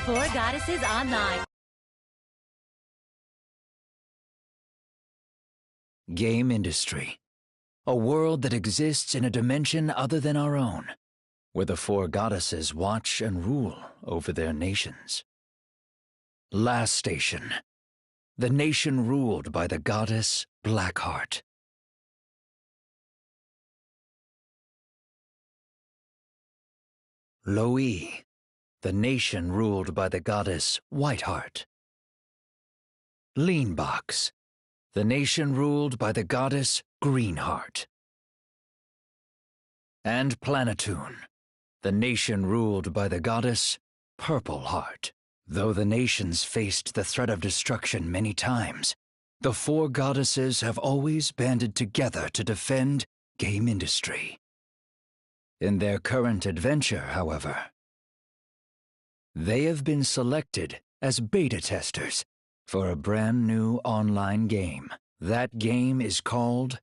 Four Goddesses Online. Game industry. A world that exists in a dimension other than our own, where the four goddesses watch and rule over their nations. Last station. The nation ruled by the goddess Blackheart. Loi. The nation ruled by the goddess Whiteheart. Leanbox. The nation ruled by the goddess Greenheart. And Planetoon. The nation ruled by the goddess Purpleheart. Though the nations faced the threat of destruction many times, the four goddesses have always banded together to defend game industry. In their current adventure, however, they have been selected as beta testers for a brand new online game. That game is called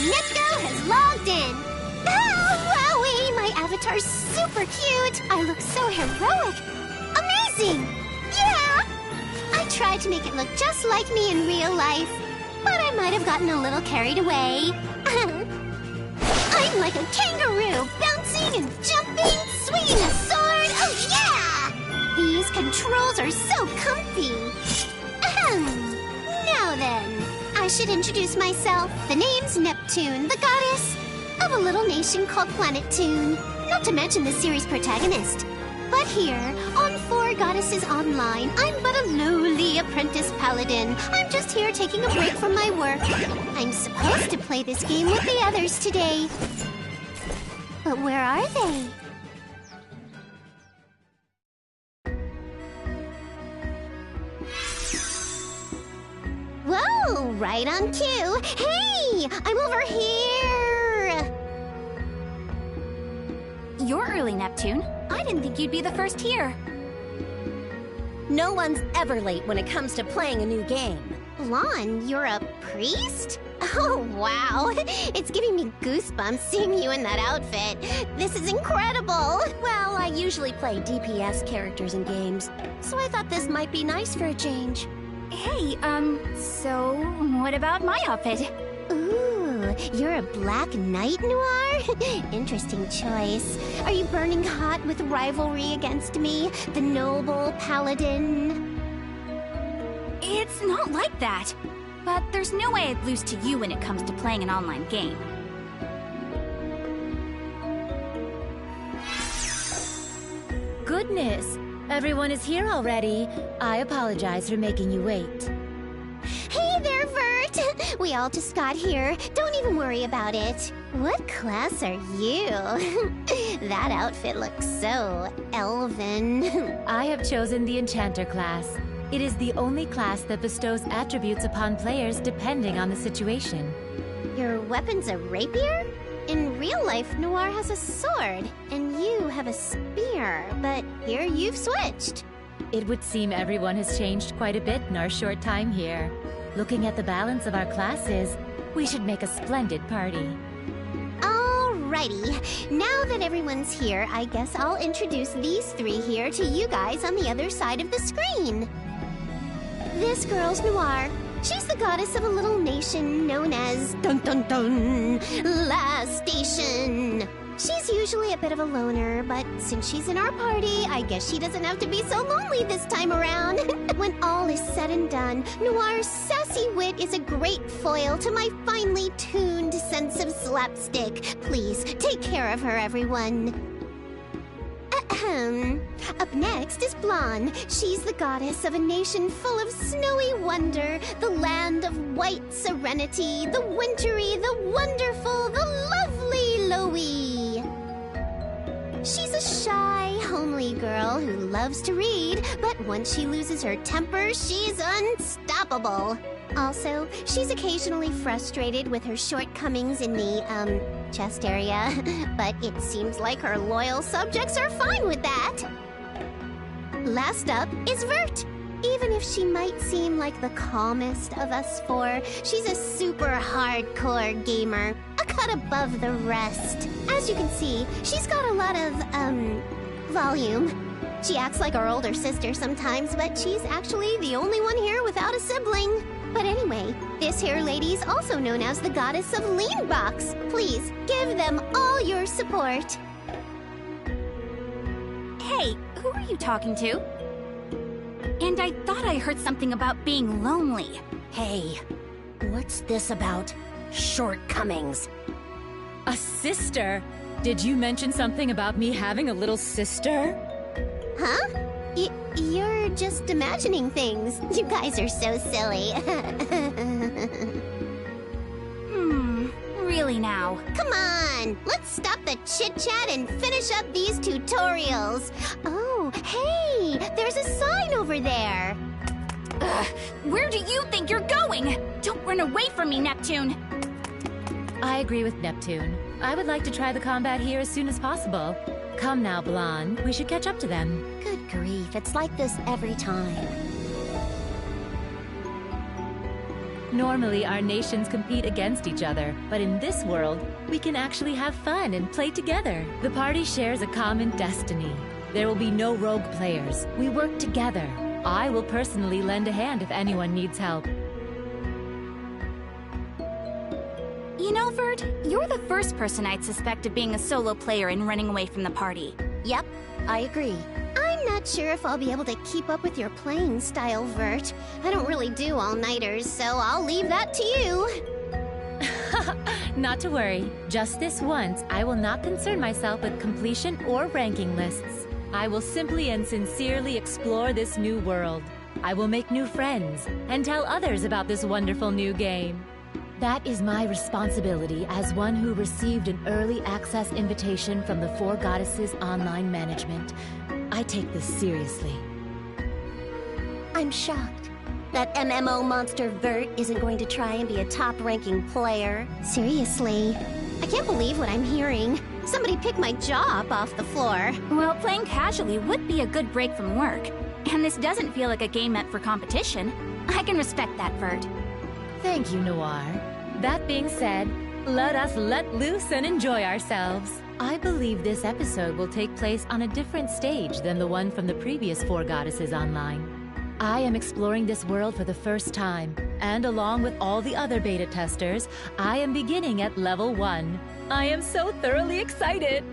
Netgo has logged in! Oh, wowie! My avatar's super cute! I look so heroic! Amazing! Yeah! I tried to make it look just like me in real life, but I might have gotten a little carried away. I'm like a kangaroo, bouncing and jumping, swinging a sword! Oh yeah! These controls are so comfy! Now then, I should introduce myself. The name's Neptune, the goddess of a little nation called Planetoon, not to mention the series protagonist. But here, on Four Goddesses Online, I'm but a lowly apprentice paladin. I'm just here taking a break from my work. I'm supposed to play this game with the others today. But where are they? Whoa, right on cue. Hey, I'm over here. You're early, Neptune. I didn't think you'd be the first here. No one's ever late when it comes to playing a new game. Lon, you're a priest? Oh, wow. It's giving me goosebumps seeing you in that outfit. This is incredible. Well, I usually play DPS characters in games, so I thought this might be nice for a change. Hey, so what about my outfit? Ooh, you're a Black Knight Noir? Interesting choice. Are you burning hot with rivalry against me, the noble paladin? It's not like that. But there's no way I'd lose to you when it comes to playing an online game. Goodness, everyone is here already. I apologize for making you wait. Hey there, Vert! We all just got here. Don't even worry about it. What class are you? That outfit looks so elven. I have chosen the Enchanter class. It is the only class that bestows attributes upon players depending on the situation. Your weapon's a rapier? In real life, Noir has a sword, and you have a spear, but here you've switched. It would seem everyone has changed quite a bit in our short time here. Looking at the balance of our classes, we should make a splendid party. Alrighty, now that everyone's here, I guess I'll introduce these three here to you guys on the other side of the screen. This girl's Noir. She's the goddess of a little nation known as Dun Dun Dun, Last Station. She's usually a bit of a loner, but since she's in our party, I guess she doesn't have to be so lonely this time around. When all is said and done, Noir's sassy wit is a great foil to my finely tuned sense of slapstick. Please, take care of her, everyone. Ahem. Up next is Blonde. She's the goddess of a nation full of snowy wonder, the land of white serenity, the wintry, the wonderful, the lovely Loey. She's a shy, homely girl who loves to read, but once she loses her temper, she's unstoppable. Also, she's occasionally frustrated with her shortcomings in the, chest area, but it seems like her loyal subjects are fine with that. Last up is Vert. Even if she might seem like the calmest of us four, she's a super hardcore gamer, a cut above the rest. As you can see, she's got a lot of, volume. She acts like our older sister sometimes, but she's actually the only one here without a sibling. But anyway, this here lady's also known as the goddess of Lean Box. Please, give them all your support. Hey, who are you talking to? And I thought I heard something about being lonely. Hey, what's this about shortcomings? A sister? Did you mention something about me having a little sister? Huh? You're just imagining things. You guys are so silly. Really now? Come on, let's stop the chit-chat and finish up these tutorials. Oh, hey, there's a sign over there. Ugh, where do you think you're going? Don't run away from me, Neptune. I agree with Neptune. I would like to try the combat here as soon as possible. Come now, Blonde. We should catch up to them. Good grief, it's like this every time. Normally, our nations compete against each other, but in this world, we can actually have fun and play together. The party shares a common destiny. There will be no rogue players. We work together. I will personally lend a hand if anyone needs help. You know, Vert, you're the first person I'd suspect of being a solo player and running away from the party. Yep, I agree. I'm not sure if I'll be able to keep up with your playing style, Vert. I don't really do all-nighters, so I'll leave that to you. Not to worry. Just this once, I will not concern myself with completion or ranking lists. I will simply and sincerely explore this new world. I will make new friends and tell others about this wonderful new game. That is my responsibility as one who received an early access invitation from the Four Goddesses Online Management. I take this seriously. I'm shocked. That MMO monster Vert isn't going to try and be a top-ranking player. Seriously, I can't believe what I'm hearing. Somebody picked my jaw up off the floor. Well, playing casually would be a good break from work. And this doesn't feel like a game meant for competition. I can respect that, Vert. Thank you, Noir. That being said, let us let loose and enjoy ourselves. I believe this episode will take place on a different stage than the one from the previous Four Goddesses Online. I am exploring this world for the first time, and along with all the other beta testers, I am beginning at level 1. I am so thoroughly excited!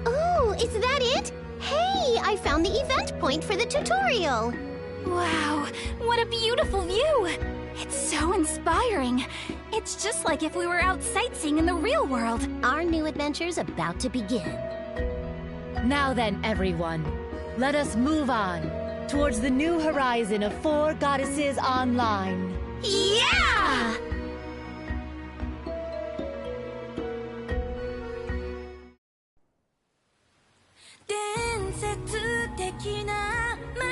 Oh, is that it? Hey, I found the event point for the tutorial. Wow, what a beautiful view! It's so inspiring. It's just like if we were out sightseeing in the real world. Our new adventure's about to begin. Now then, everyone, let us move on towards the new horizon of Four Goddesses Online. Yeah! 伝説的な魔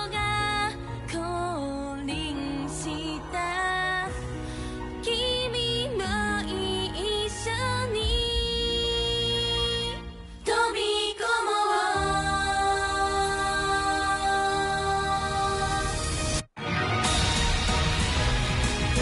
王が降臨した君も一緒に飛び込もう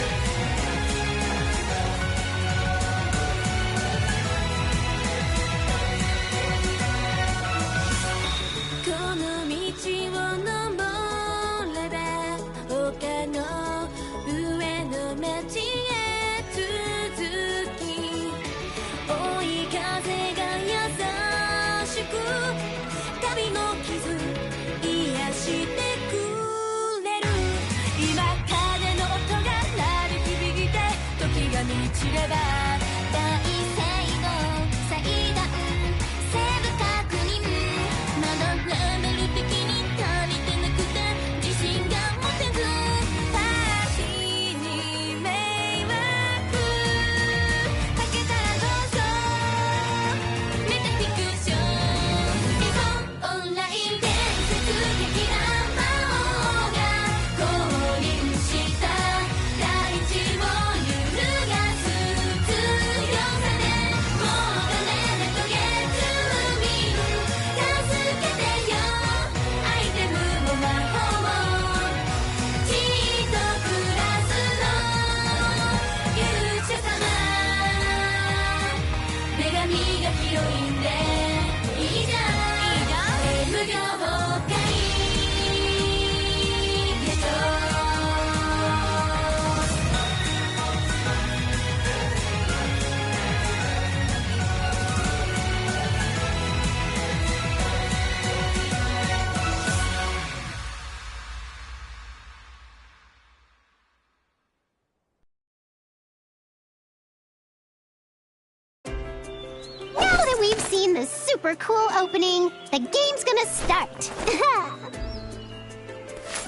the super cool opening. The game's gonna start.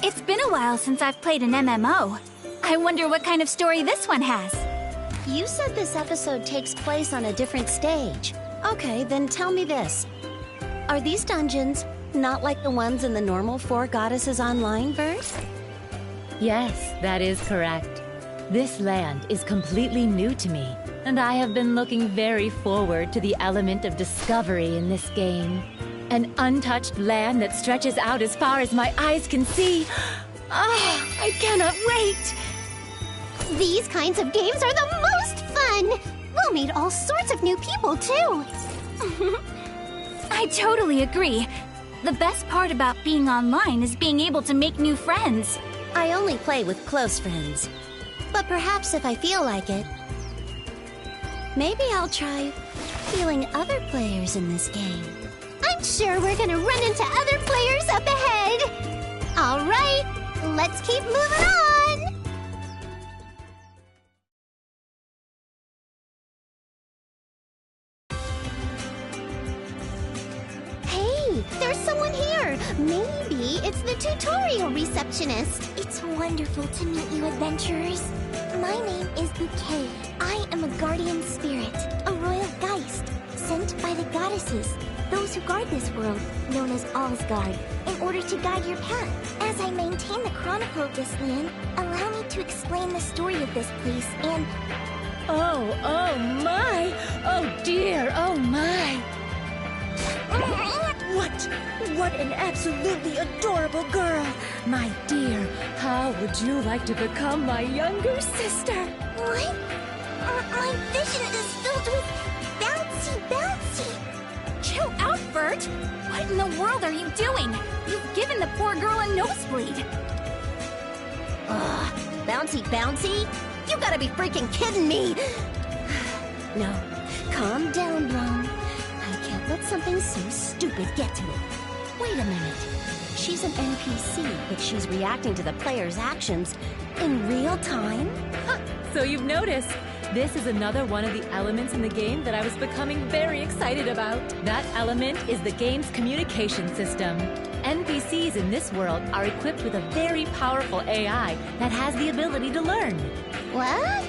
It's been a while since I've played an MMO. I wonder what kind of story this one has. You said this episode takes place on a different stage. Okay, then tell me this. Are these dungeons not like the ones in the normal Four Goddesses Online verse? Yes, that is correct. This land is completely new to me, and I have been looking very forward to the element of discovery in this game. An untouched land that stretches out as far as my eyes can see. Ah, I cannot wait! These kinds of games are the most fun! We'll meet all sorts of new people, too! I totally agree. The best part about being online is being able to make new friends. I only play with close friends. But perhaps if I feel like it, maybe I'll try feeling other players in this game. I'm sure we're gonna run into other players up ahead! Alright, let's keep moving on! Hey, there's someone here! Maybe it's the tutorial receptionist. It's wonderful to meet you, adventurers. My name is Bouquet. I am a guardian spirit, a royal geist, sent by the goddesses, those who guard this world, known as Allsguard, in order to guide your path. As I maintain the chronicle of this land, allow me to explain the story of this place and... Oh my! Oh dear, oh my! What an absolutely adorable girl! My dear, how would you like to become my younger sister? What? My vision is filled with bouncy. Chill out, Bert! What in the world are you doing? You've given the poor girl a nosebleed. Ugh, bouncy? You gotta be freaking kidding me! No, calm down, Blom. I can't let something so stupid get to me. Wait a minute. She's an NPC, but she's reacting to the player's actions in real time? So you've noticed. This is another one of the elements in the game that I was becoming very excited about. That element is the game's communication system. NPCs in this world are equipped with a very powerful AI that has the ability to learn. What?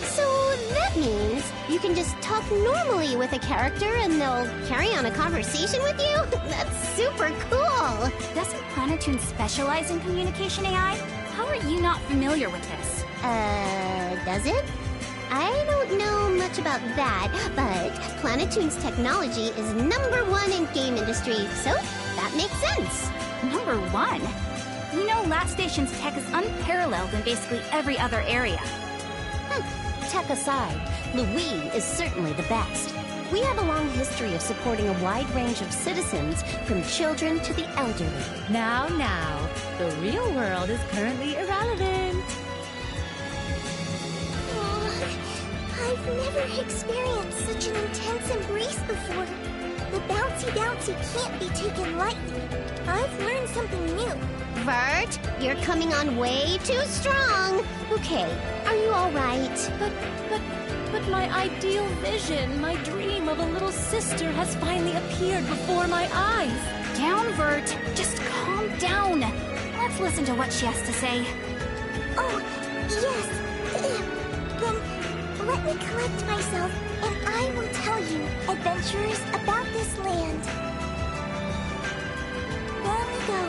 So that means you can just talk normally with a character and they'll carry on a conversation with you? That's super cool! Doesn't Planetoon specialize in communication AI? How are you not familiar with this? Does it? I don't know much about that, but Planetoon's technology is #1 in game industry, so that makes sense. #1? You know Last Station's tech is unparalleled in basically every other area. Tech aside, Louis is certainly the best. We have a long history of supporting a wide range of citizens, from children to the elderly. Now, the real world is currently irrelevant. I've never experienced such an intense embrace before. The bouncy can't be taken lightly. I've learned something new. Vert, you're coming on way too strong. Okay, are you all right? But my ideal vision, my dream of a little sister has finally appeared before my eyes. Down, Vert. Just calm down. Let's listen to what she has to say. Oh, yes. Then let me collect myself, and I will tell you, adventurers, about this land. Long ago,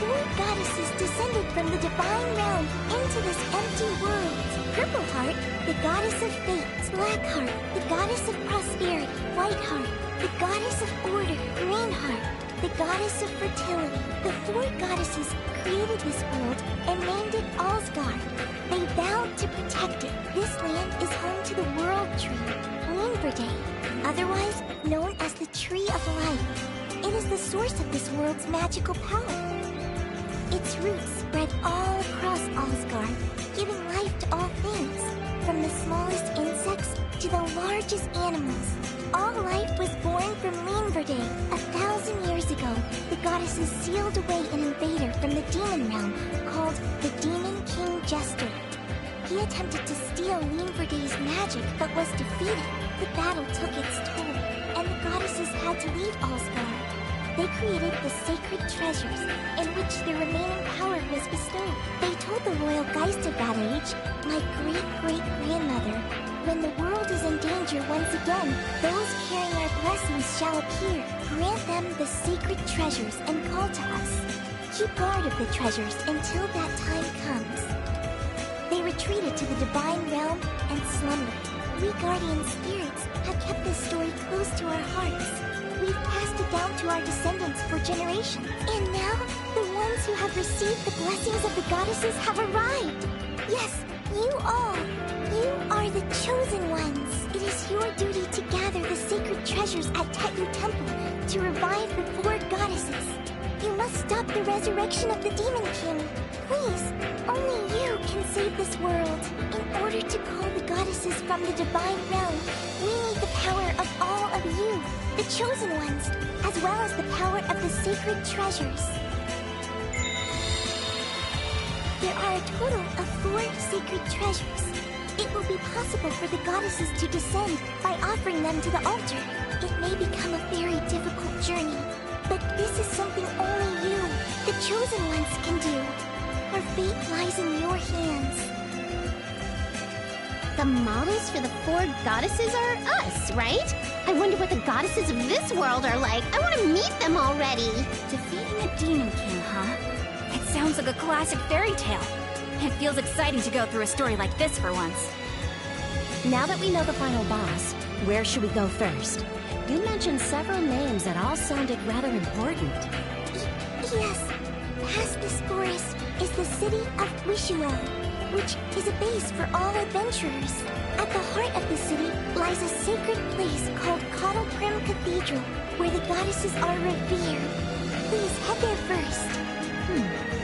4 goddesses descended from the divine realm into this empty world. Purpleheart, the goddess of fate. Blackheart, the goddess of prosperity. Whiteheart, the goddess of order. Greenheart, the goddess of fertility. The 4 goddesses created this world and named it Allsguard. They vowed to protect it. This land is home to the World Tree, Moonverday, otherwise known as the Tree of Life. It is the source of this world's magical power. Its roots spread all across Allsguard, giving life to all things, from the smallest insects to the largest animals. All life was born from Moonverday. 1,000 years ago, the goddesses sealed away an invader from the demon realm called the Demon King Jester. He attempted to steal Moonverday's magic, but was defeated. The battle took its toll. and the goddesses had to leave Allsgard. They created the sacred treasures, in which their remaining power was bestowed. They told the royal geist of that age, my great-great-grandmother, when the world is in danger once again, those carrying our blessings shall appear. Grant them the sacred treasures and call to us. Keep guard of the treasures until that time comes. They retreated to the divine realm and slumbered. We guardian spirits have kept this story close to our hearts. We've passed it down to our descendants for generations. And now, the ones who have received the blessings of the goddesses have arrived. Yes, you all. You are the chosen ones. It is your duty to gather the sacred treasures at Tetu Temple to revive the four goddesses. You must stop the resurrection of the Demon King. Please, only you can save this world. In order to call the goddesses from the divine realm, we need the power of all of you, the chosen ones, as well as the power of the sacred treasures. There are a total of 4 sacred treasures. It will be possible for the goddesses to descend by offering them to the altar. It may become a very difficult journey, but this is something only you, the chosen ones, can do. Our fate lies in your hands. The models for the 4 goddesses are us, right? I wonder what the goddesses of this world are like. I want to meet them already. Defeating a Demon King, huh? It sounds like a classic fairy tale. It feels exciting to go through a story like this for once. Now that we know the final boss, where should we go first? You mentioned several names that all sounded rather important. Yes. Past this forest is the city of Wishuel, which is a base for all adventurers. At the heart of the city lies a sacred place called Cottle Prim Cathedral, where the goddesses are revered. Please head there first.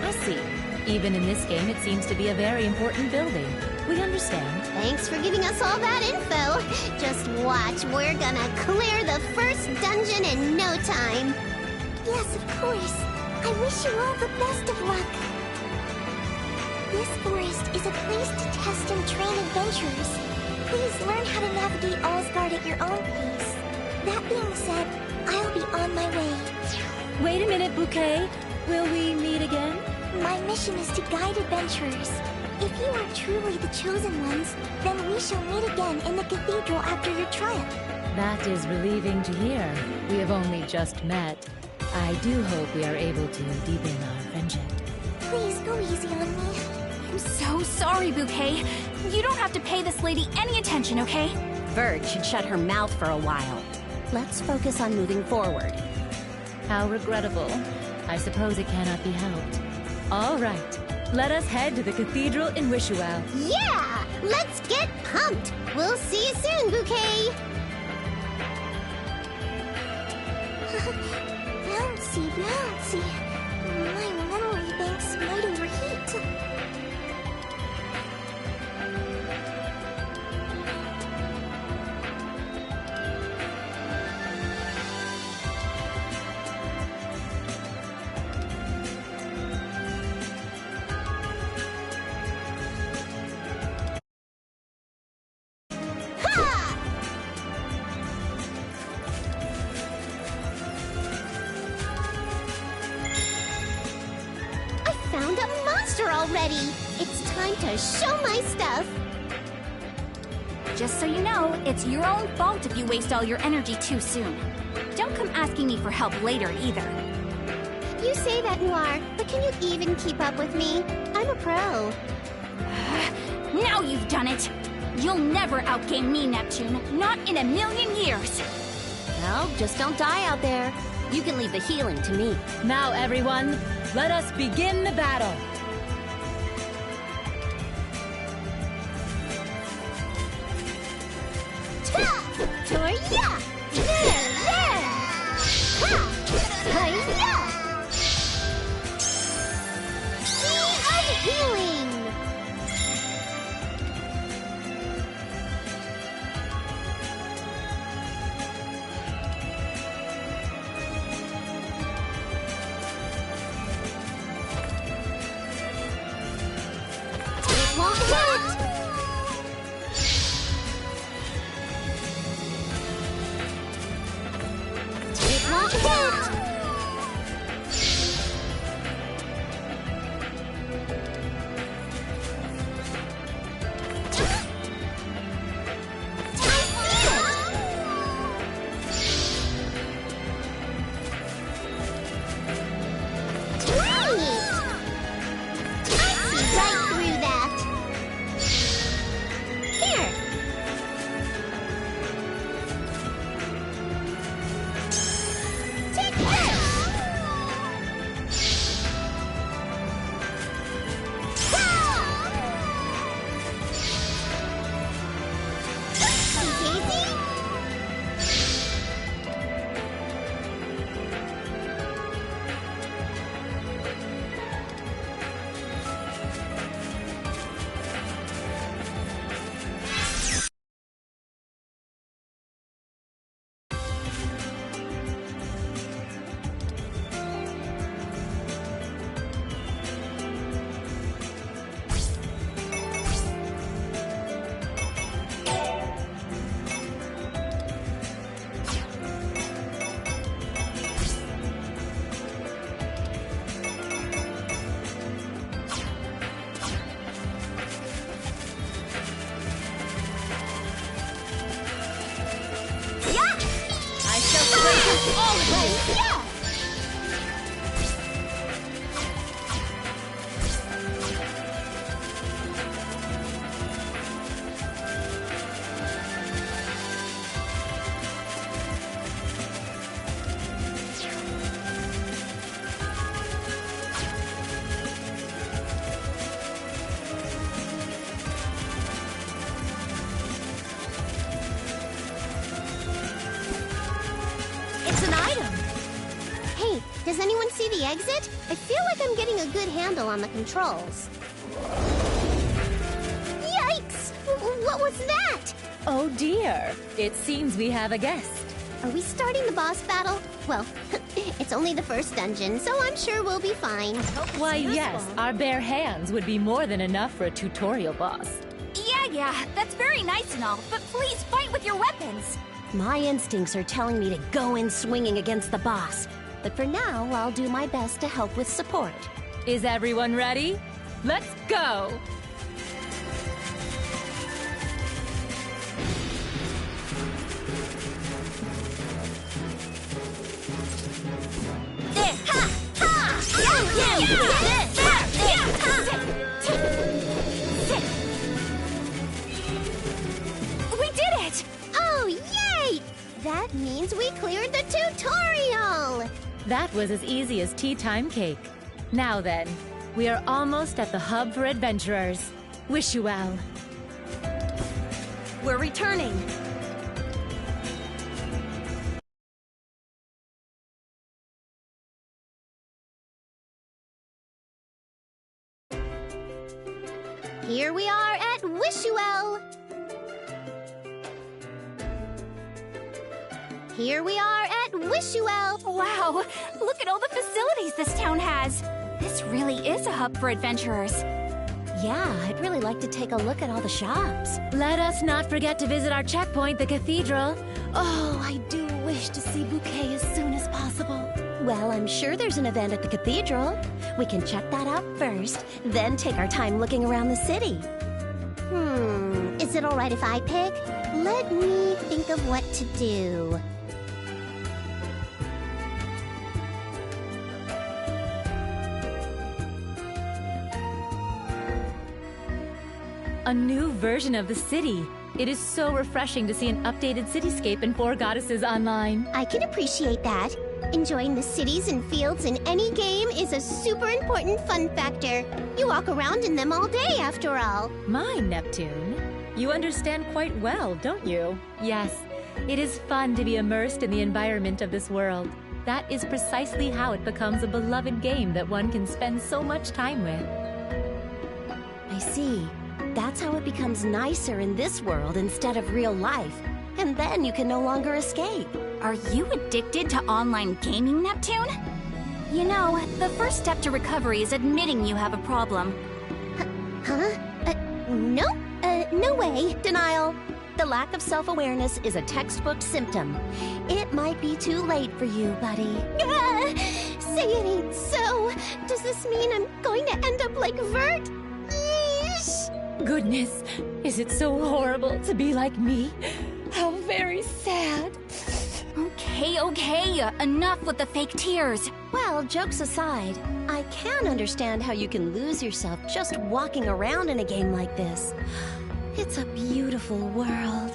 I see. Even in this game, it seems to be a very important building. We understand. Thanks for giving us all that info. Just watch, we're gonna clear the first dungeon in no time. Yes, of course. I wish you all the best of luck. This forest is a place to test and train adventurers. Please learn how to navigate Allsgard at your own pace. That being said, I'll be on my way. Wait a minute, Bouquet. Will we meet again? My mission is to guide adventurers. If you are truly the chosen ones, then we shall meet again in the cathedral after your triumph. That is relieving to hear. We have only just met. I do hope we are able to deepen our friendship. Please go easy on me. I'm so sorry, Bouquet. You don't have to pay this lady any attention, okay? Vert should shut her mouth for a while. Let's focus on moving forward. How regrettable. I suppose it cannot be helped. All right. Let us head to the cathedral in Wishuel. Yeah! Let's get pumped! We'll see you soon, Bouquet! Bouncy, bouncy. My memory banks might overheat. Found a monster already! It's time to show my stuff! Just so you know, it's your own fault if you waste all your energy too soon. Don't come asking me for help later either. You say that, Noir, but can you even keep up with me? I'm a pro. Now you've done it! You'll never outgame me, Neptune. Not in a million years! Well, just don't die out there. You can leave the healing to me. Now, everyone, let us begin the battle. Torya! There! Ha! Hiya! Sea of Healing! It won't hit! the exit, I feel like I'm getting a good handle on the controls. Yikes! What was that? Oh dear, it seems we have a guest. Are we starting the boss battle? Well, it's only the first dungeon, so I'm sure we'll be fine. Why, yes, our bare hands would be more than enough for a tutorial boss. Yeah, that's very nice and all, but please fight with your weapons. My instincts are telling me to go in swinging against the boss. But for now, I'll do my best to help with support. Is everyone ready? Let's go! We did it! Oh, yay! That means we cleared the tutorial! That was as easy as tea time cake. Now then, we are almost at the hub for adventurers. Wish you well. We're returning. Here we are at Wishuel. Here we are at Wishuel. Wow, look at all the facilities this town has. This really is a hub for adventurers. Yeah, I'd really like to take a look at all the shops. Let us not forget to visit our checkpoint, the cathedral. Oh, I do wish to see Bouquet as soon as possible. Well, I'm sure there's an event at the cathedral. We can check that out first, then take our time looking around the city. Is it alright if I pick? Let me think of what to do. A new version of the city. It is so refreshing to see an updated cityscape in Four Goddesses online. I can appreciate that. Enjoying the cities and fields in any game is a super important fun factor. You walk around in them all day, after all. My Neptune, you understand quite well, don't you? Yes, it is fun to be immersed in the environment of this world. That is precisely how it becomes a beloved game that one can spend so much time with. I see. That's how it becomes nicer in this world instead of real life. And then you can no longer escape. Are you addicted to online gaming, Neptune? You know, the first step to recovery is admitting you have a problem. Huh? No? No way. Denial. The lack of self-awareness is a textbook symptom. It might be too late for you, buddy. Say it ain't so. Does this mean I'm going to end up like Vert? Yeesh. Goodness, is it so horrible to be like me? How very sad. Okay, enough with the fake tears. Well, jokes aside, I can understand how you can lose yourself just walking around in a game like this. It's a beautiful world.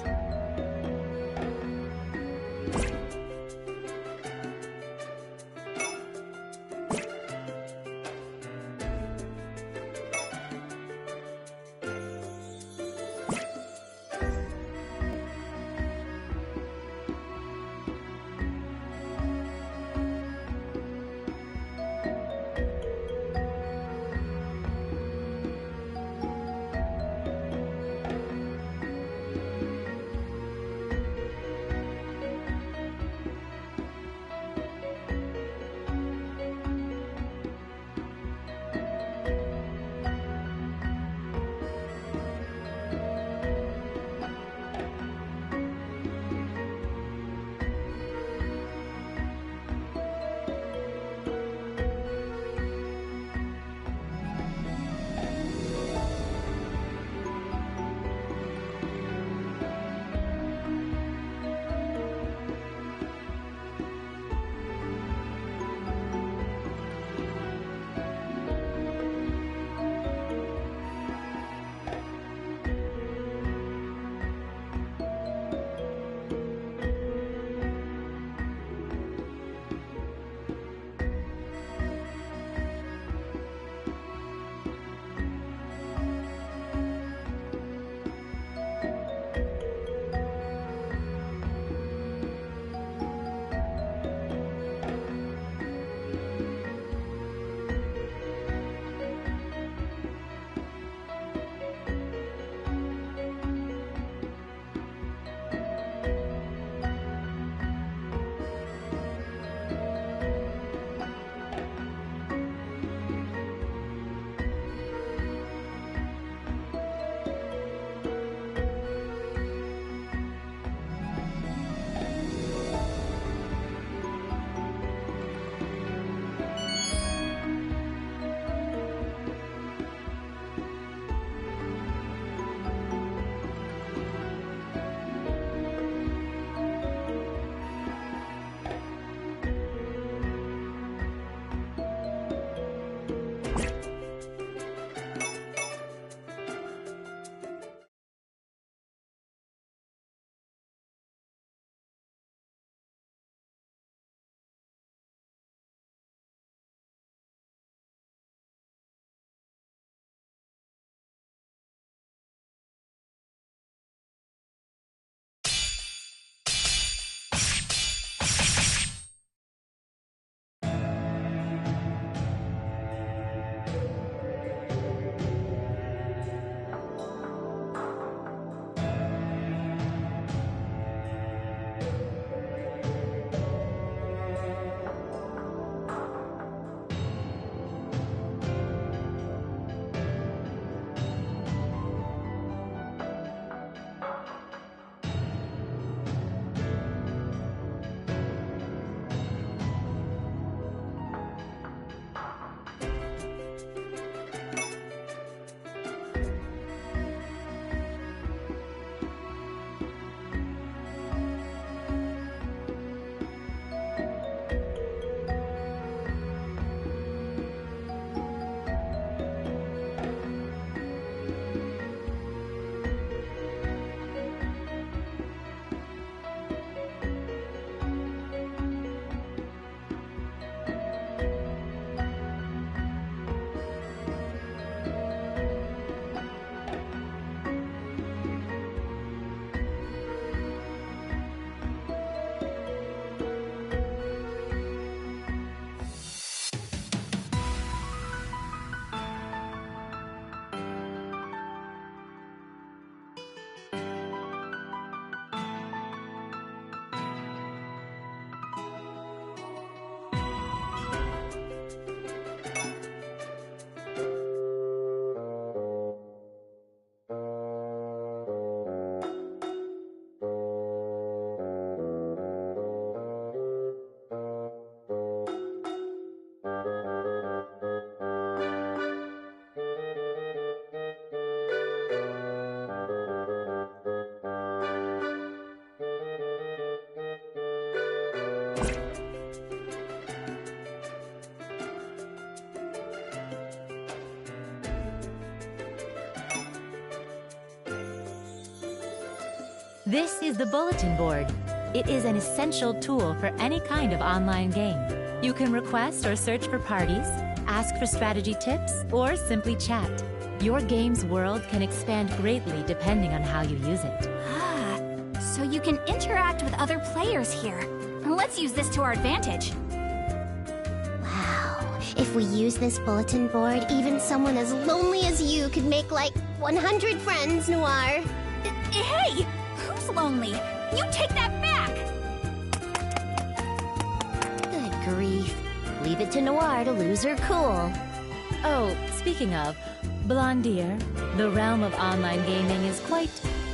This is the bulletin board. It is an essential tool for any kind of online game. You can request or search for parties, ask for strategy tips, or simply chat. Your game's world can expand greatly depending on how you use it. Ah, so you can interact with other players here. Let's use this to our advantage. Wow. If we use this bulletin board, even someone as lonely as you could make like 100 friends, Noir. Hey! Who's lonely? You take that back! Good grief. Leave it to Noir to lose her cool. Oh, speaking of, Blondier, the realm of online gaming is quite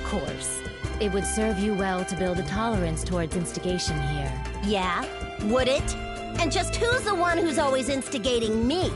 coarse. It would serve you well to build a tolerance towards instigation here. Yeah? Would it? And just who's the one who's always instigating me?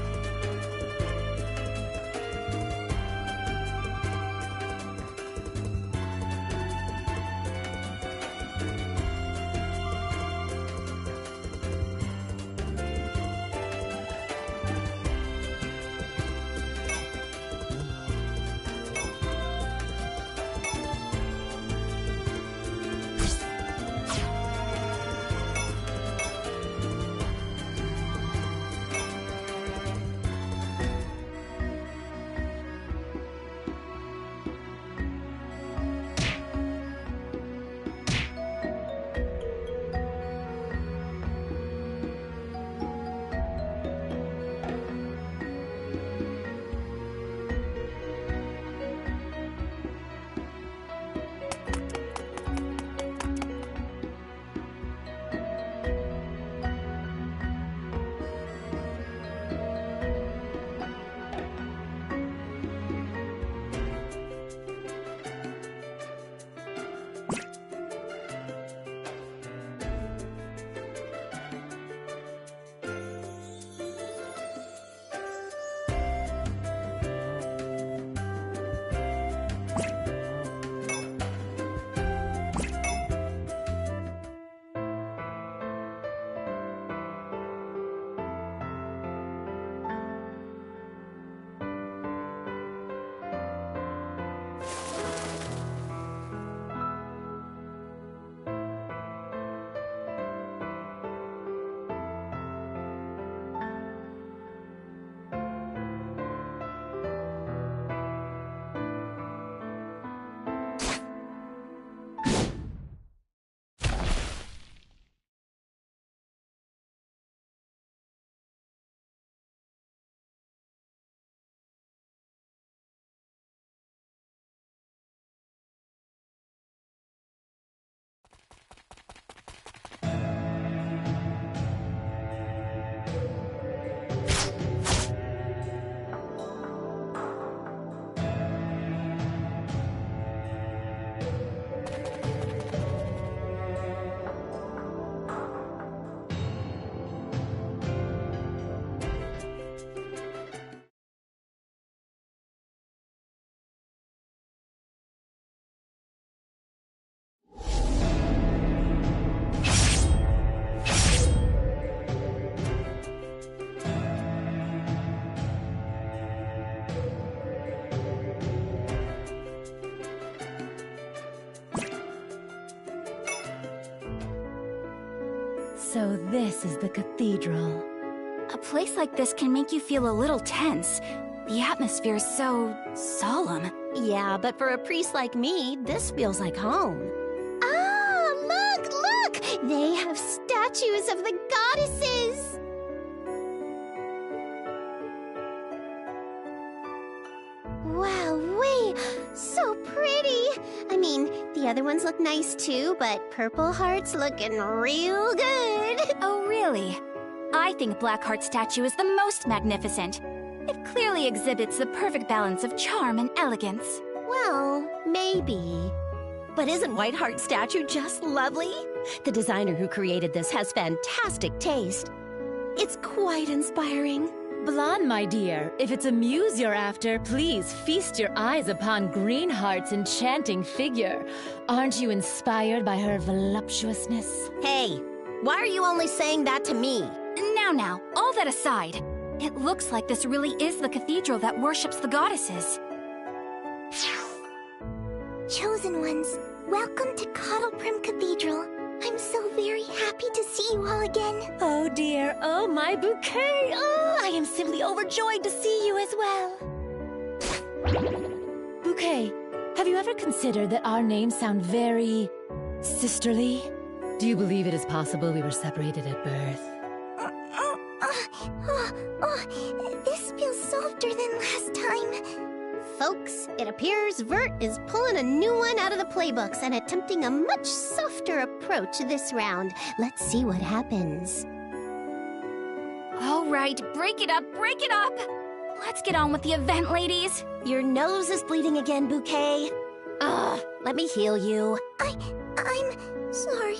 So this is the cathedral. A place like this can make you feel a little tense. The atmosphere is so solemn. Yeah, but for a priest like me, this feels like home. Ah, look! They have statues of the goddesses! Wowee! So pretty! I mean, the other ones look nice too, but Purple Heart's looking real good! Oh, really? I think Blackheart's statue is the most magnificent. It clearly exhibits the perfect balance of charm and elegance. Well, maybe. But isn't Whiteheart's statue just lovely? The designer who created this has fantastic taste. It's quite inspiring. Blonde, my dear, if it's a muse you're after, please feast your eyes upon Greenheart's enchanting figure. Aren't you inspired by her voluptuousness? Hey, why are you only saying that to me? Now, all that aside, it looks like this really is the cathedral that worships the goddesses. Chosen ones, Welcome to Cottleprim Cathedral. I'm so very happy to see you all again. Oh dear, oh my bouquet! Oh, I am simply overjoyed to see you as well. Bouquet, have you ever considered that our names sound very sisterly? Do you believe it is possible we were separated at birth? This feels softer than last time. Folks, it appears Vert is pulling a new one out of the playbooks and attempting a much softer approach this round. Let's see what happens. All right, break it up, break it up! Let's get on with the event, ladies. Your nose is bleeding again, Bouquet. Let me heal you. I'm sorry.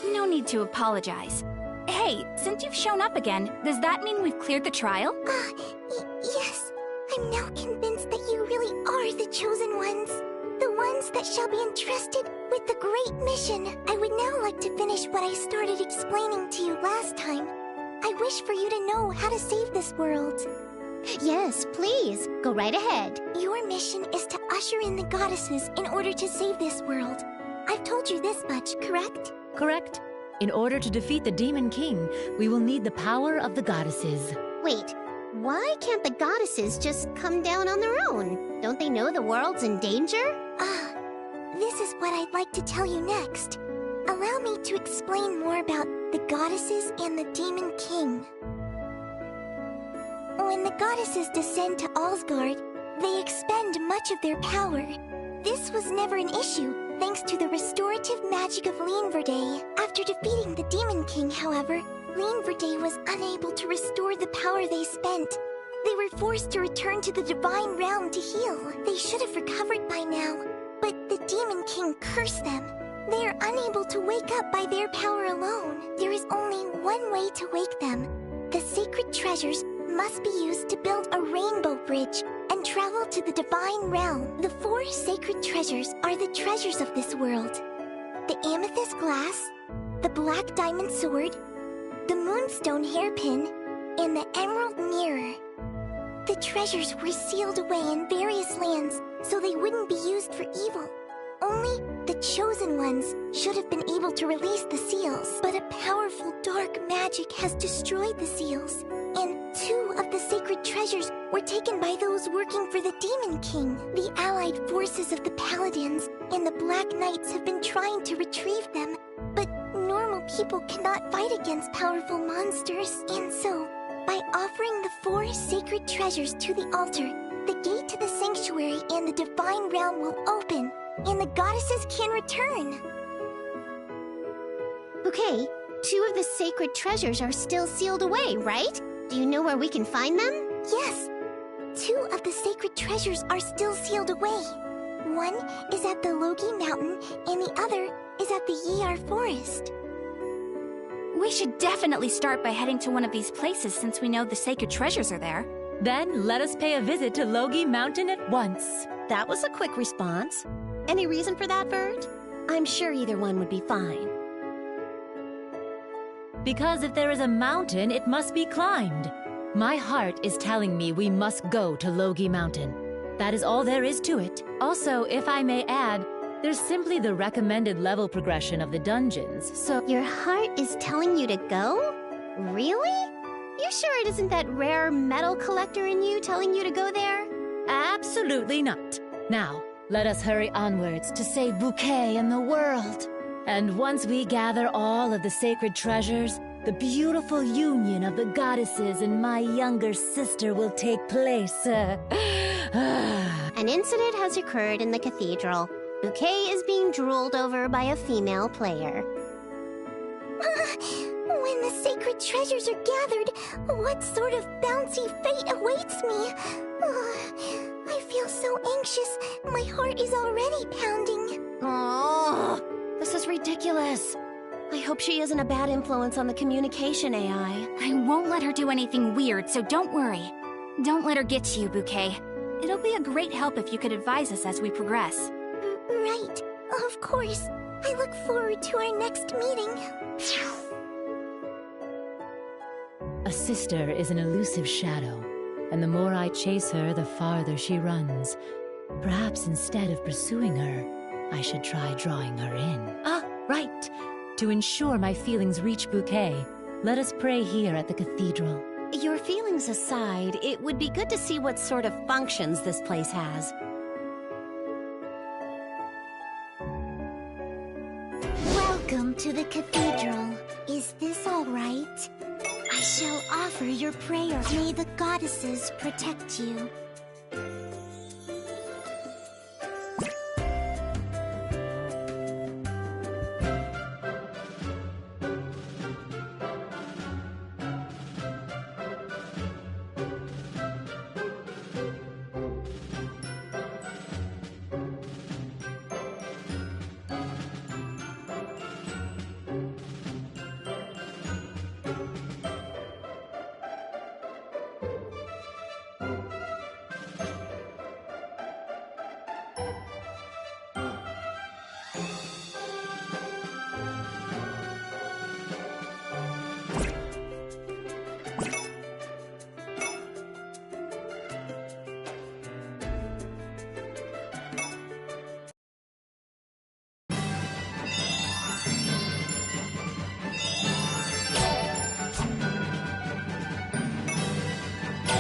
No need to apologize. Hey, since you've shown up again, does that mean we've cleared the trial? Yes. I'm now convinced that you really are the chosen ones. The ones that shall be entrusted with the great mission. I would now like to finish what I started explaining to you last time. I wish for you to know how to save this world. Yes, please, go right ahead. Your mission is to usher in the goddesses in order to save this world. I've told you this much, correct? Correct. In order to defeat the Demon King, we will need the power of the goddesses. Wait, why can't the goddesses just come down on their own? Don't they know the world's in danger? This is what I'd like to tell you next. Allow me to explain more about the goddesses and the Demon King. When the goddesses descend to Alsgard, they expend much of their power. This was never an issue, thanks to the restorative magic of Lienverde. After defeating the Demon King, however, Lienverde was unable to restore the power they spent. They were forced to return to the Divine Realm to heal. They should have recovered by now, but the Demon King cursed them. They are unable to wake up by their power alone. There is only one way to wake them. The sacred treasures must be used to build a rainbow bridge and travel to the Divine Realm. The 4 sacred treasures are the treasures of this world. The amethyst glass, the black diamond sword, the moonstone hairpin, and the emerald mirror. The treasures were sealed away in various lands so they wouldn't be used for evil. Only the chosen ones should have been able to release the seals. But a powerful dark magic has destroyed the seals, and 2 of the sacred treasures were taken by those working for the Demon King. The allied forces of the Paladins and the Black Knights have been trying to retrieve them, but normal people cannot fight against powerful monsters. And so, by offering the 4 sacred treasures to the altar, the gate to the sanctuary and the Divine Realm will open, and the goddesses can return. Okay, 2 of the sacred treasures are still sealed away, right? Do you know where we can find them? Yes, 2 of the sacred treasures are still sealed away. One is at the Logi Mountain, and the other is at the Yar Forest. We should definitely start by heading to one of these places since we know the sacred treasures are there. Then let us pay a visit to Logi Mountain at once. That was a quick response. Any reason for that, Vert? I'm sure either one would be fine. Because if there is a mountain, it must be climbed. My heart is telling me we must go to Logi Mountain. That is all there is to it. Also, if I may add, there's simply the recommended level progression of the dungeons, so... Your heart is telling you to go? Really? You sure it isn't that rare metal collector in you telling you to go there? Absolutely not. Now, let us hurry onwards to save Bouquet and the world. And once we gather all of the sacred treasures, the beautiful union of the goddesses and my younger sister will take place. An incident has occurred in the cathedral. Bouquet is being drooled over by a female player. When the sacred treasures are gathered, what sort of bouncy fate awaits me? I feel so anxious. My heart is already pounding. Oh, this is ridiculous. I hope she isn't a bad influence on the communication AI. I won't let her do anything weird, so don't worry. Don't let her get to you, Bouquet. It'll be a great help if you could advise us as we progress. Right. Of course. I look forward to our next meeting. A sister is an elusive shadow, and the more I chase her, the farther she runs. Perhaps instead of pursuing her, I should try drawing her in. Ah, right! To ensure my feelings reach Bouquet, let us pray here at the cathedral. Your feelings aside, it would be good to see what sort of functions this place has. Welcome to the cathedral. Is this all right? I shall offer your prayer. May the goddesses protect you.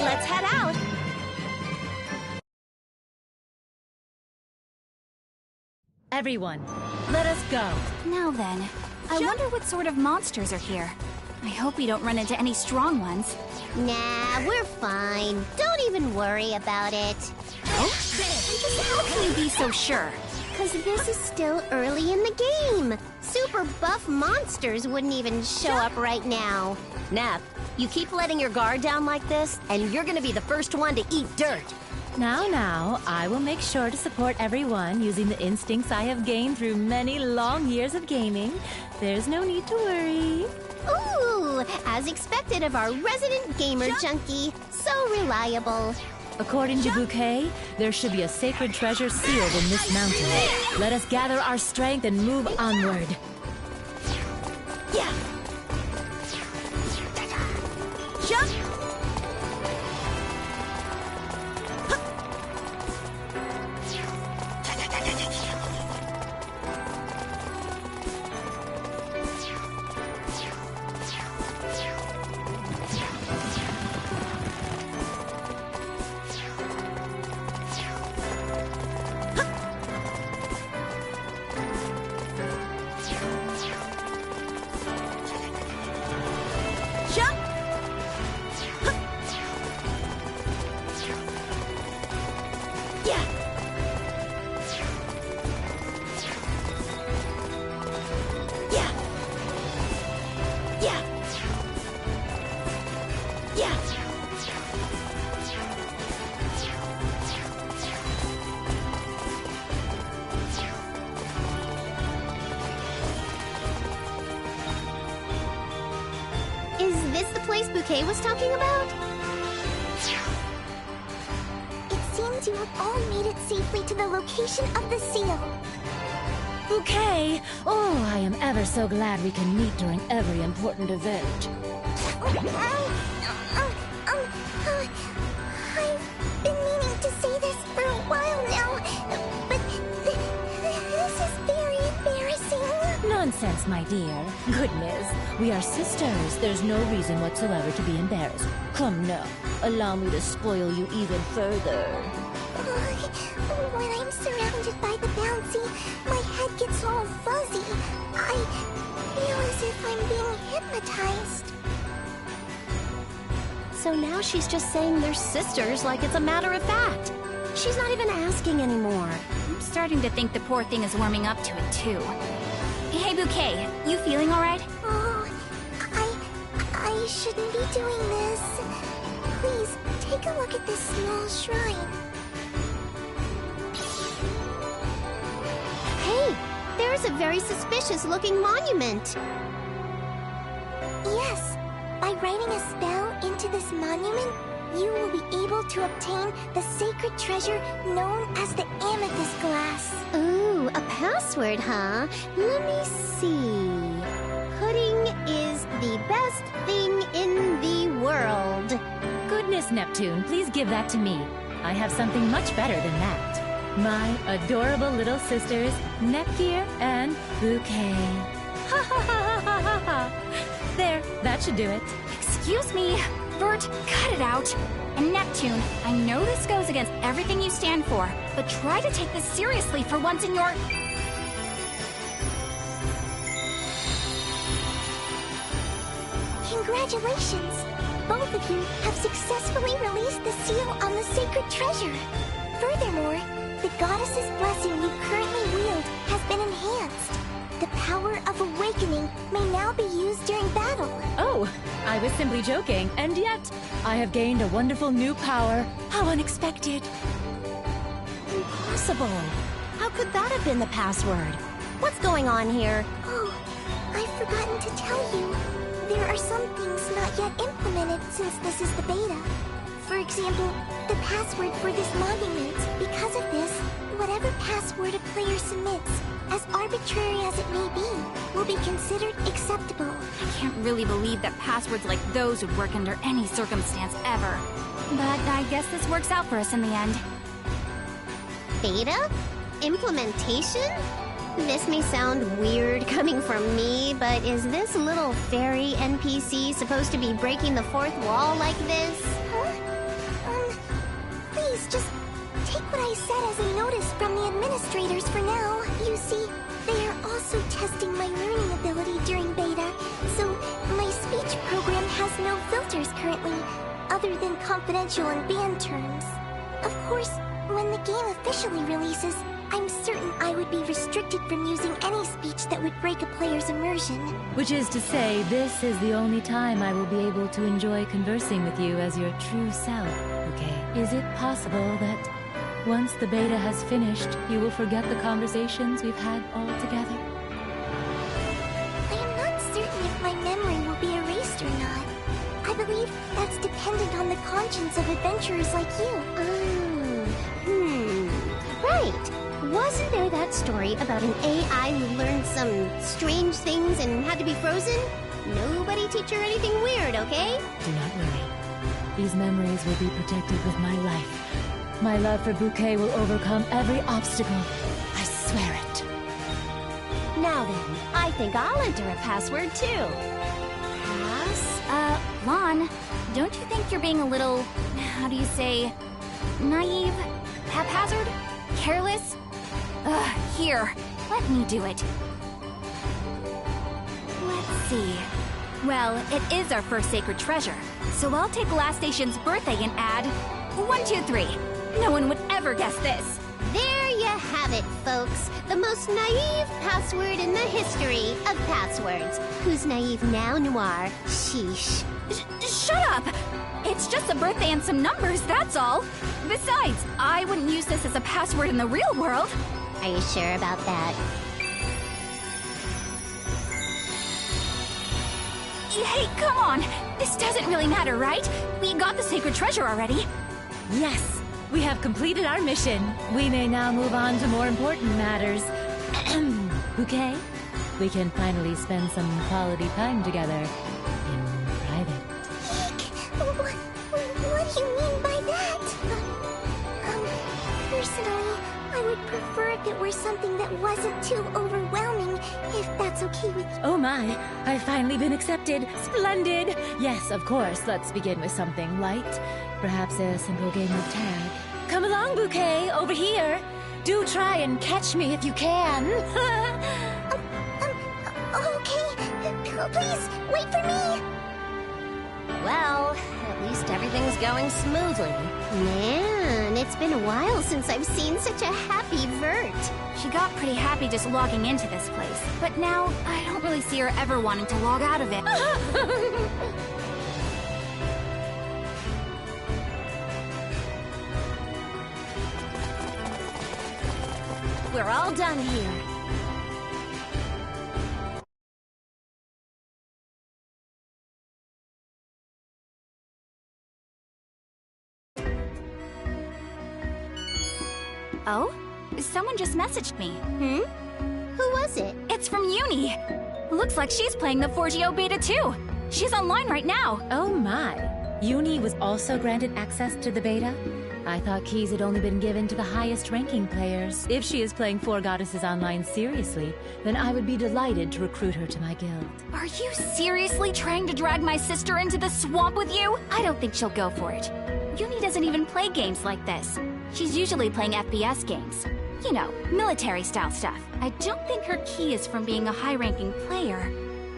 Let's head out. Everyone, let us go. Now then, I wonder what sort of monsters are here. I hope we don't run into any strong ones. Nah, we're fine. Don't even worry about it. How can you be so sure? Because this is still early in the game. Super buff monsters wouldn't even show up right now. Nep, you keep letting your guard down like this, and you're gonna be the first one to eat dirt. Now, I will make sure to support everyone using the instincts I have gained through many long years of gaming. There's no need to worry. Ooh, as expected of our resident gamer junkie. So reliable. According to Bouquet, there should be a sacred treasure sealed in this mountain. Let us gather our strength and move onward. Yeah. Jump! Is this the place Bouquet was talking about? It seems you have all made it safely to the location of the seal. Bouquet! Oh, I am ever so glad we can meet during every important event. I've been meaning to say this for a while now, but this is very embarrassing. Nonsense, my dear. Goodness, we are sisters. There's no reason whatsoever to be embarrassed. Come now, allow me to spoil you even further. When I'm surrounded by the bouncy, my head gets all fuzzy. I feel as if I'm being hypnotized. So now she's just saying they're sisters like it's a matter of fact. She's not even asking anymore. I'm starting to think the poor thing is warming up to it, too. Hey, Bouquet, you feeling all right? Oh, I shouldn't be doing this. Please, take a look at this small shrine. Hey, there's a very suspicious-looking monument. Yes, by writing a spell into this monument, you will be able to obtain the sacred treasure known as the amethyst glass. Ooh, a password, huh? Let me see. Pudding is the best thing in the world. Goodness, Neptune, please give that to me. I have something much better than that. My adorable little sisters, Netgear and Bouquet. Ha ha ha ha ha ha! There, that should do it. Excuse me, Bert, cut it out. And Neptune, I know this goes against everything you stand for, but try to take this seriously for once in your... Congratulations! Both of you have successfully released the seal on the sacred treasure. Furthermore, the goddess's blessing you currently wield has been enhanced. The power of awakening may now be used during battle. Oh, I was simply joking, and yet I have gained a wonderful new power. How unexpected. Impossible. How could that have been the password? What's going on here? Oh, I've forgotten to tell you. There are some things not yet implemented since this is the beta. For example, the password for this monument. Because of this, whatever password a player submits, as arbitrary as it may be, will be considered acceptable. I can't really believe that passwords like those would work under any circumstance ever. But I guess this works out for us in the end. Beta? Implementation? This may sound weird coming from me, but is this little fairy NPC supposed to be breaking the fourth wall like this? Huh? Please, just take what I said as a notice from the administrators for now. You see, they are also testing my learning ability during beta, so my speech program has no filters currently, other than confidential and banned terms. Of course, when the game officially releases, I'm certain I would be restricted from using any speech that would break a player's immersion. Which is to say, this is the only time I will be able to enjoy conversing with you as your true self, okay? Is it possible that once the beta has finished, you will forget the conversations we've had all together? I am not certain if my memory will be erased or not. I believe that's dependent on the conscience of adventurers like you. Right. Wasn't there that story about an AI who learned some strange things and had to be frozen? Nobody teach her anything weird, okay? Do not worry. These memories will be protected with my life. My love for Bouquet will overcome every obstacle. I swear it. Now then, I think I'll enter a password too. Lon, don't you think you're being a little, how do you say, naive? Haphazard? Careless? Here, let me do it. Let's see. Well, it is our first sacred treasure, so I'll take Last Station's birthday and add 1, 2, 3. No one would ever guess this. There you have it, folks. The most naive password in the history of passwords. Who's naive now, Noir? Sheesh. Shut up! It's just a birthday and some numbers, that's all. Besides, I wouldn't use this as a password in the real world. Are you sure about that? Hey, come on! This doesn't really matter, right? We got the sacred treasure already. Yes, we have completed our mission. We may now move on to more important matters. Bouquet, we can finally spend some quality time together in private. What do you mean by that? Personally, I would prefer if it were something that wasn't too overwhelming, if that's okay with you. Oh my, I've finally been accepted. Splendid! Yes, of course, let's begin with something light. Perhaps a simple game of tag. Come along, Bouquet, over here. Do try and catch me if you can. Okay. Please, wait for me! Well, at least everything's going smoothly. Man, it's been a while since I've seen such a happy Vert. She got pretty happy just logging into this place, but now I don't really see her ever wanting to log out of it. We're all done here. Oh? Someone just messaged me. Who was it? It's from Uni. Looks like she's playing the 4GO beta too. She's online right now. Oh my. Uni was also granted access to the beta? I thought keys had only been given to the highest ranking players. If she is playing Four Goddesses Online seriously, then I would be delighted to recruit her to my guild. Are you seriously trying to drag my sister into the swamp with you? I don't think she'll go for it. Uni doesn't even play games like this. She's usually playing FPS games. You know, military-style stuff. I don't think her key is from being a high-ranking player.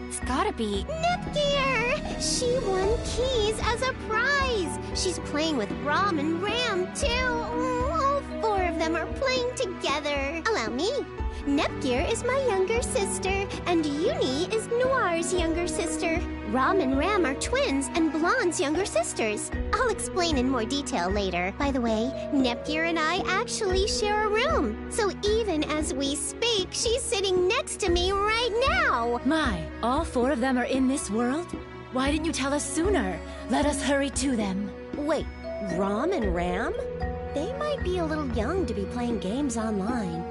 It's gotta be... Nepgear! She won keys as a prize! She's playing with Rom and Ram, too! All four of them are playing together. Allow me. Nepgear is my younger sister, and Uni is Noir's younger sister. Rom and Ram are twins and Blonde's younger sisters. I'll explain in more detail later. By the way, Nepgear and I actually share a room. So even as we speak, she's sitting next to me right now. My, all four of them are in this world? Why didn't you tell us sooner? Let us hurry to them. Wait, Rom and Ram? They might be a little young to be playing games online.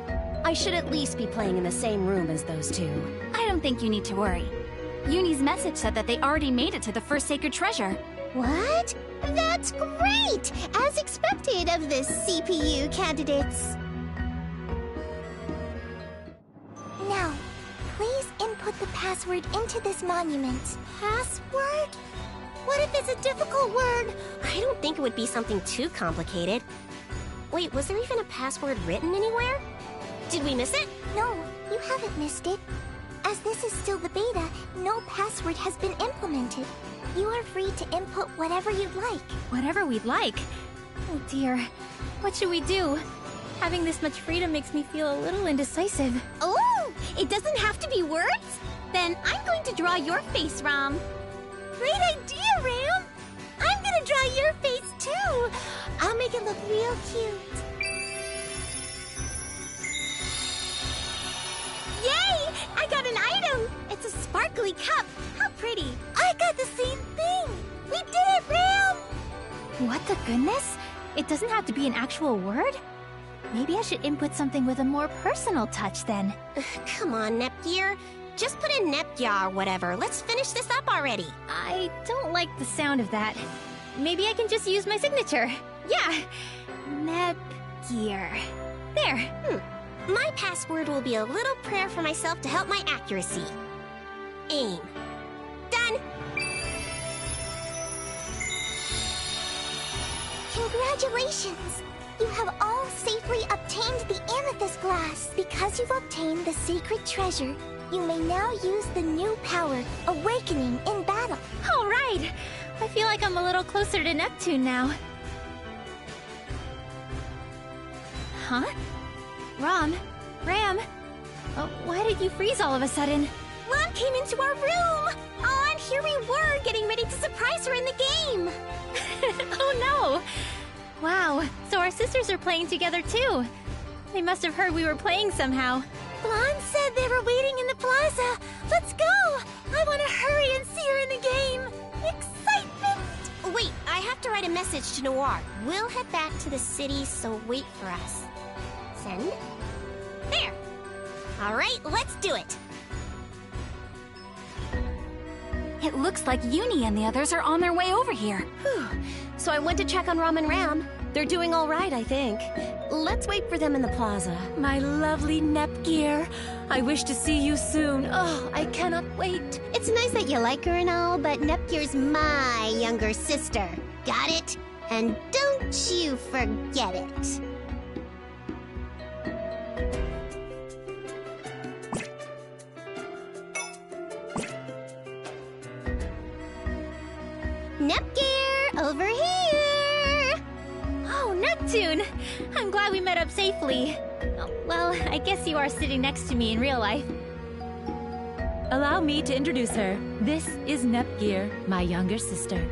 I should at least be playing in the same room as those two. I don't think you need to worry. Uni's message said that they already made it to the first sacred treasure. What? That's great! As expected of the CPU candidates. Now, please input the password into this monument. Password? What if it's a difficult word? I don't think it would be something too complicated. Wait, was there even a password written anywhere? Did we miss it? No, you haven't missed it. As this is still the beta, no password has been implemented. You are free to input whatever you'd like. Whatever we'd like. Oh dear. What should we do? Having this much freedom makes me feel a little indecisive. Oh, it doesn't have to be words? Then I'm going to draw your face, Rom. Great idea, Ram! I'm gonna draw your face too! I'll make it look real cute. Yay! I got an item! It's a sparkly cup. How pretty. I got the same thing! We did it, Ram! What the goodness? It doesn't have to be an actual word? Maybe I should input something with a more personal touch then. Come on, Nepgear. Just put in Nepgear or whatever. Let's finish this up already. I don't like the sound of that. Maybe I can just use my signature. Yeah! Nepgear. There. My password will be a little prayer for myself to help my accuracy. Aim. Done! Congratulations! You have all safely obtained the amethyst glass. Because you've obtained the sacred treasure, you may now use the new power, Awakening, in battle. All right! I feel like I'm a little closer to Neptune now. Huh? Rom? Ram? Why did you freeze all of a sudden? Rom came into our room! Oh, and here we were, getting ready to surprise her in the game! Oh no! Wow, so our sisters are playing together too. They must have heard we were playing somehow. Blonde said they were waiting in the plaza. Let's go! I want to hurry and see her in the game! Excitement! Wait, I have to write a message to Noir. We'll head back to the city, so wait for us. Send? There! Alright, let's do it! It looks like Uni and the others are on their way over here. Whew. So I went to check on Rom and Ram. They're doing all right, I think. Let's wait for them in the plaza. My lovely Nepgear. I wish to see you soon. Oh, I cannot wait. It's nice that you like her and all, but Nepgear's my younger sister. Got it? And don't you forget it. Nepgear, over here! Oh, Neptune! I'm glad we met up safely. Oh, well, I guess you are sitting next to me in real life. Allow me to introduce her. This is Nepgear, my younger sister.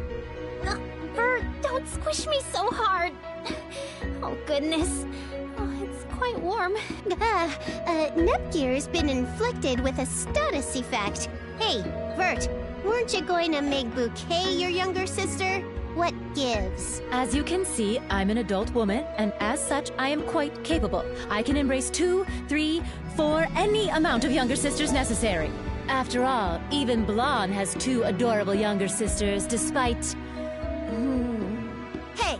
Bert, don't squish me so hard. Oh, goodness. Oh, it's quite warm. Nepgear's been inflicted with a status effect. Hey, Vert, weren't you going to make Bouquet your younger sister? What gives? As you can see, I'm an adult woman, and as such, I am quite capable. I can embrace 2, 3, 4, any amount of younger sisters necessary. After all, even Blonde has 2 adorable younger sisters, despite... Hey,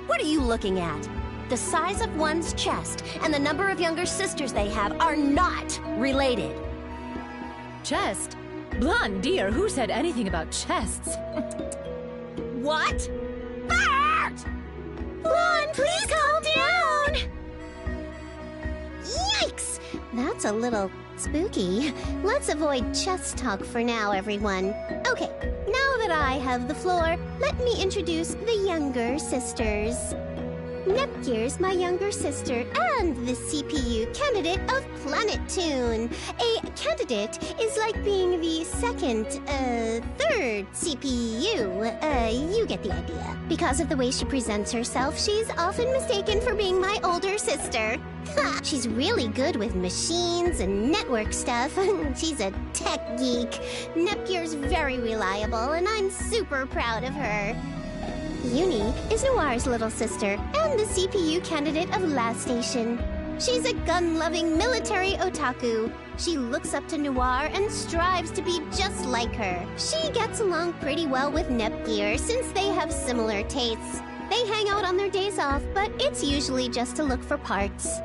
what are you looking at? The size of one's chest and the number of younger sisters they have are not related. Chest? Blonde dear, who said anything about chests? What? Bert! Blonde, please calm down! Yikes! That's a little spooky. Let's avoid chest talk for now, everyone. Okay, now that I have the floor, let me introduce the younger sisters. Nepgear's my younger sister and the CPU candidate of Planet Tune. A candidate is like being the second, third CPU. You get the idea. Because of the way she presents herself, she's often mistaken for being my older sister. She's really good with machines and network stuff. She's a tech geek. Nepgear's very reliable, and I'm super proud of her. Uni is Noir's little sister and the CPU candidate of Last Station. She's a gun-loving military otaku. She looks up to Noir and strives to be just like her. She gets along pretty well with Nepgear since they have similar tastes. They hang out on their days off, but it's usually just to look for parts.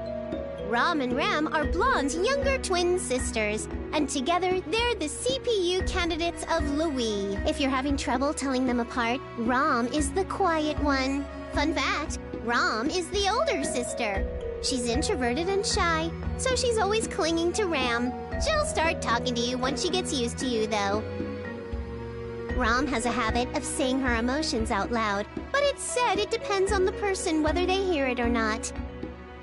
Rom and Ram are Blonde's younger twin sisters, and together they're the CPU candidates of Louis. If you're having trouble telling them apart, Rom is the quiet one. Fun fact, Rom is the older sister. She's introverted and shy, so she's always clinging to Ram. She'll start talking to you once she gets used to you, though. Rom has a habit of saying her emotions out loud, but it's said it depends on the person whether they hear it or not.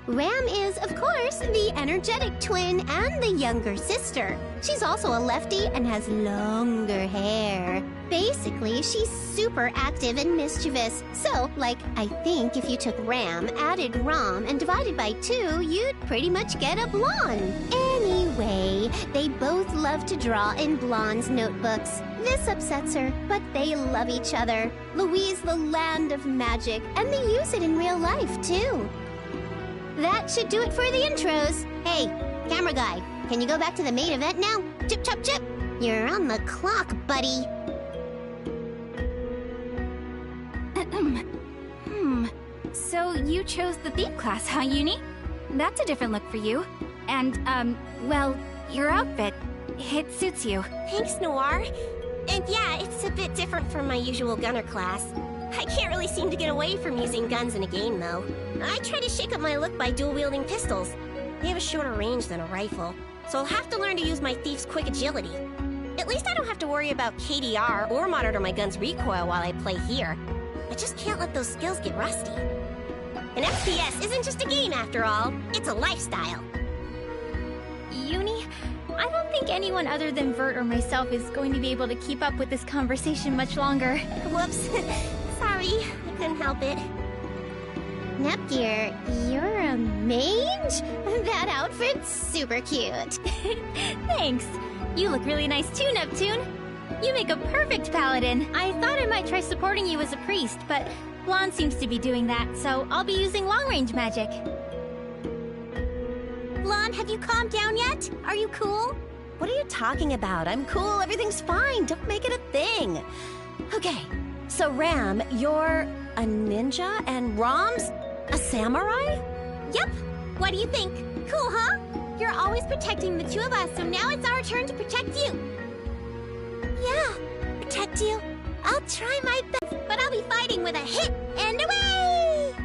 Ram is, of course, the energetic twin and the younger sister. She's also a lefty and has longer hair. Basically, she's super active and mischievous. So, I think if you took Ram, added Rom, and divided by 2, you'd pretty much get a blonde. Anyway, they both love to draw in Blonde's notebooks. This upsets her, but they love each other. Louis is the land of magic, and they use it in real life, too. That should do it for the intros. Hey, camera guy, can you go back to the main event now? Chip, chop, chip. You're on the clock, buddy. So you chose the thief class, huh, Uni? That's a different look for you. And, well, your outfit, it suits you. Thanks, Noir. And yeah, it's a bit different from my usual gunner class. I can't really seem to get away from using guns in a game, though. I try to shake up my look by dual-wielding pistols. They have a shorter range than a rifle, so I'll have to learn to use my thief's quick agility. At least I don't have to worry about KDR or monitor my gun's recoil while I play here. I just can't let those skills get rusty. An FPS isn't just a game, after all. It's a lifestyle. Uni, I don't think anyone other than Vert or myself is going to be able to keep up with this conversation much longer. Whoops. Sorry, I couldn't help it. Nepgear, you're a mage? That outfit's super cute. Thanks. You look really nice too, Neptune. You make a perfect paladin. I thought I might try supporting you as a priest, but Blonde seems to be doing that, so I'll be using long-range magic. Blonde, have you calmed down yet? Are you cool? What are you talking about? I'm cool, everything's fine. Don't make it a thing. Okay, so Ram, you're a ninja and Rom's a samurai? Yep. What do you think? Cool, huh? You're always protecting the two of us, so now it's our turn to protect you. Yeah, protect you. I'll try my best, but I'll be fighting with a hit and away!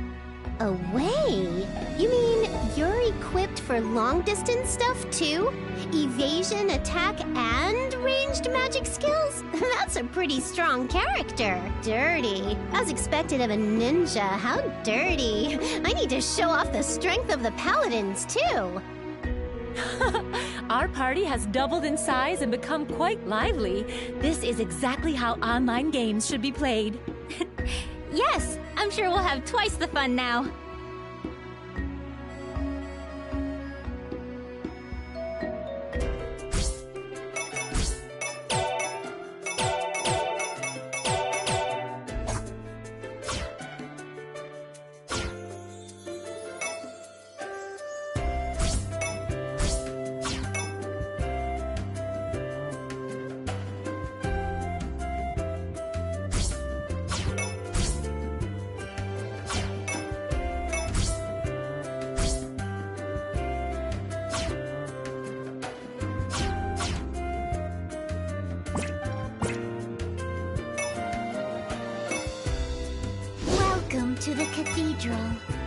Away? You mean you're equipped for long-distance stuff, too? Evasion, attack, and ranged magic skills? That's a pretty strong character. Dirty. As expected of a ninja, how dirty. I need to show off the strength of the paladins, too. Our party has doubled in size and become quite lively. This is exactly how online games should be played. Yes, I'm sure we'll have twice the fun now. to the cathedral.